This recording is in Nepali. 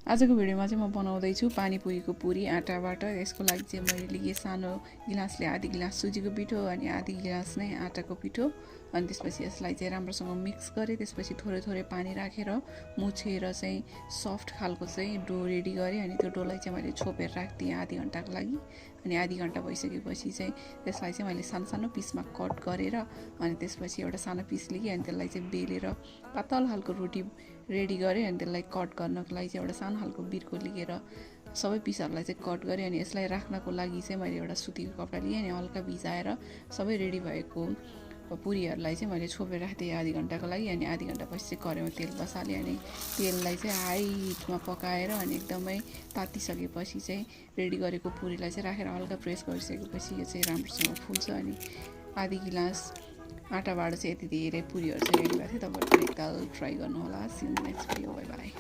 आजको भिडियोमा चाहिँ म बनाउँदैछु पानीपुरीको पुरी आटाबाट। यसको लागि चाहिँ मैले लिए सानो गिलासले आधी गिलास सुजीको पिठो अनि आधी गिलास नै आटाको पिठो। अनि त्यसपछि यसलाई चाहिँ राम्रोसँग मिक्स गरेँ। त्यसपछि थोरै थोरै पानी राखेर मुछेर चाहिँ सफ्ट खालको चाहिँ डो रेडी गरेँ। अनि त्यो डोलाई चाहिँ मैले छोपेर राखिदिएँ आधी घन्टाको लागि। अनि आधी घन्टा भइसकेपछि चाहिँ त्यसलाई चाहिँ मैले सानो सानो पिसमा कट गरेर अनि त्यसपछि एउटा सानो पिस लिएँ अनि त्यसलाई चाहिँ बेलेर पातल खालको रोटी रेडी गरेँ। अनि त्यसलाई कट गर्नको लागि चाहिँ एउटा सानो खालको बिर्को लिएर सबै पिसहरूलाई चाहिँ कट गरेँ। अनि यसलाई राख्नको लागि चाहिँ मैले एउटा सुतीको कपडा लिएँ अनि हल्का भिजाएर सबै रेडी भएको पुरीहरूलाई चाहिँ मैले छोपेर राखिदिएँ आधी घन्टाको लागि। अनि आधी घन्टापछि चाहिँ कराहीमा तेल बसालेँ अनि तेललाई चाहिँ हाई हिटमा पकाएर अनि एकदमै तातिसकेपछि चाहिँ रेडी गरेको पुरीलाई चाहिँ राखेर हल्का प्रेस गरिसकेपछि यो चाहिँ राम्रोसँग फुल्छ। अनि आधी गिलास आटाबाट चाहिँ यति धेरै पुरीहरू चाहिँ रेडी भएको थियो। तपाईँहरू एकताल ट्राई गर्नुहोला। See you next video. Bye by.